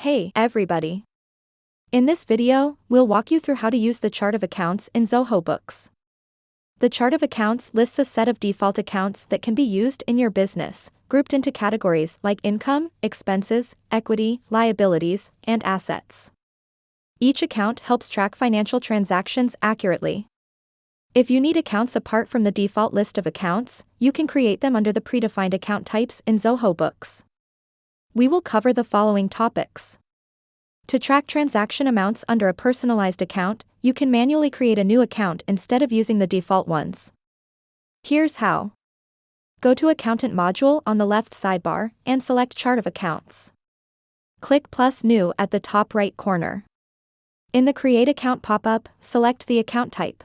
Hey, everybody. In this video, we'll walk you through how to use the chart of accounts in Zoho Books. The chart of accounts lists a set of default accounts that can be used in your business, grouped into categories like income, expenses, equity, liabilities, and assets. Each account helps track financial transactions accurately. If you need accounts apart from the default list of accounts, you can create them under the predefined account types in Zoho Books. We will cover the following topics. To track transaction amounts under a personalized account, you can manually create a new account instead of using the default ones. Here's how. Go to Accountant module on the left sidebar and select Chart of Accounts. Click plus New at the top right corner. In the Create Account pop-up, select the account type.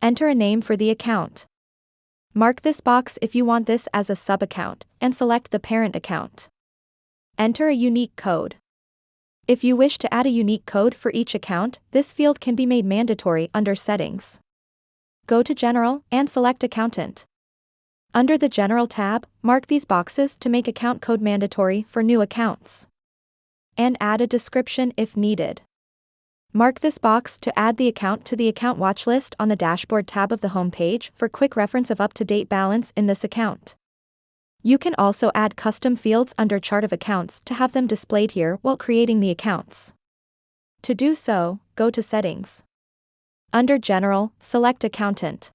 Enter a name for the account. Mark this box if you want this as a sub-account, and select the parent account. Enter a unique code. If you wish to add a unique code for each account, this field can be made mandatory under Settings. Go to General and select Accountant. Under the General tab, mark these boxes to make account code mandatory for new accounts. And add a description if needed. Mark this box to add the account to the account watch list on the Dashboard tab of the home page for quick reference of up-to-date balance in this account. You can also add custom fields under Chart of Accounts to have them displayed here while creating the accounts. To do so, go to Settings. Under General, select Accountant.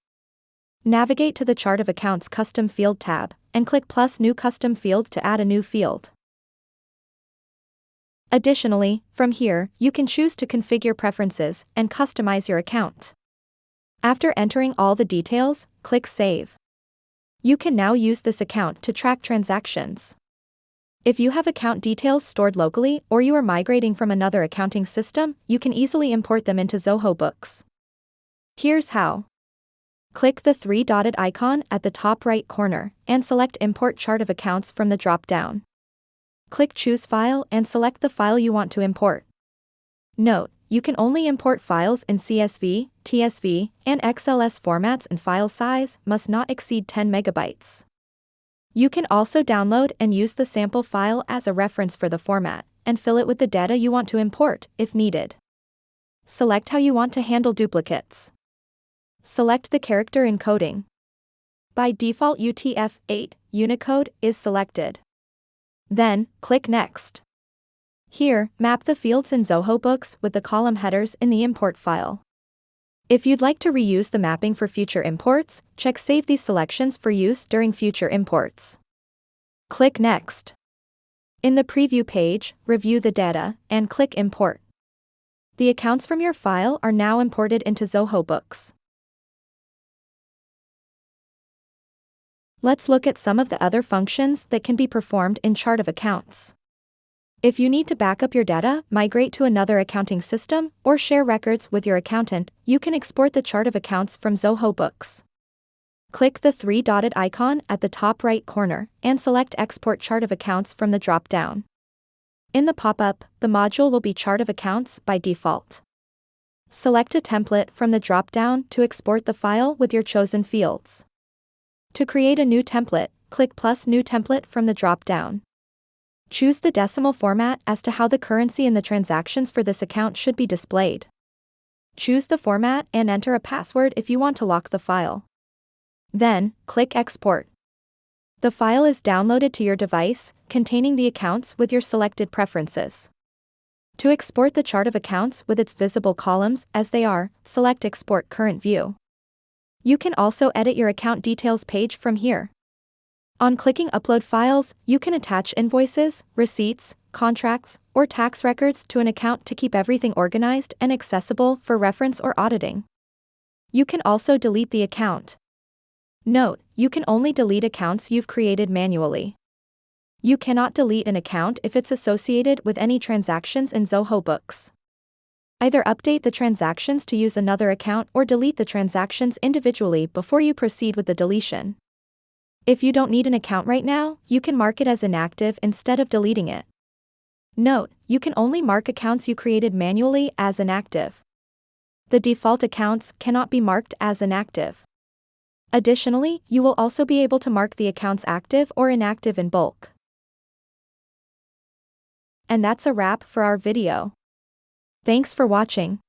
Navigate to the Chart of Accounts Custom Field tab, and click plus New Custom Field to add a new field. Additionally, from here, you can choose to configure preferences and customize your account. After entering all the details, click Save. You can now use this account to track transactions. If you have account details stored locally or you are migrating from another accounting system, you can easily import them into Zoho Books. Here's how. Click the three-dotted icon at the top right corner and select Import Chart of Accounts from the drop-down. Click Choose File and select the file you want to import. Note, you can only import files in CSV, TSV, and XLS formats, and file size must not exceed 10 megabytes. You can also download and use the sample file as a reference for the format, and fill it with the data you want to import if needed. Select how you want to handle duplicates. Select the character encoding. By default UTF-8 Unicode is selected. Then, click Next. Here, map the fields in Zoho Books with the column headers in the import file. If you'd like to reuse the mapping for future imports, check Save these selections for use during future imports. Click Next. In the Preview page, review the data, and click Import. The accounts from your file are now imported into Zoho Books. Let's look at some of the other functions that can be performed in Chart of Accounts. If you need to back up your data, migrate to another accounting system, or share records with your accountant, you can export the Chart of Accounts from Zoho Books. Click the three-dotted icon at the top right corner and select Export Chart of Accounts from the drop-down. In the pop-up, the module will be Chart of Accounts by default. Select a template from the drop-down to export the file with your chosen fields. To create a new template, click plus New Template from the drop-down. Choose the decimal format as to how the currency in the transactions for this account should be displayed. Choose the format and enter a password if you want to lock the file. Then, click Export. The file is downloaded to your device, containing the accounts with your selected preferences. To export the Chart of Accounts with its visible columns as they are, select Export Current View. You can also edit your account details page from here. On clicking Upload Files, you can attach invoices, receipts, contracts, or tax records to an account to keep everything organized and accessible for reference or auditing. You can also delete the account. Note, you can only delete accounts you've created manually. You cannot delete an account if it's associated with any transactions in Zoho Books. Either update the transactions to use another account or delete the transactions individually before you proceed with the deletion. If you don't need an account right now, you can mark it as inactive instead of deleting it. Note, you can only mark accounts you created manually as inactive. The default accounts cannot be marked as inactive. Additionally, you will also be able to mark the accounts active or inactive in bulk. And that's a wrap for our video. Thanks for watching.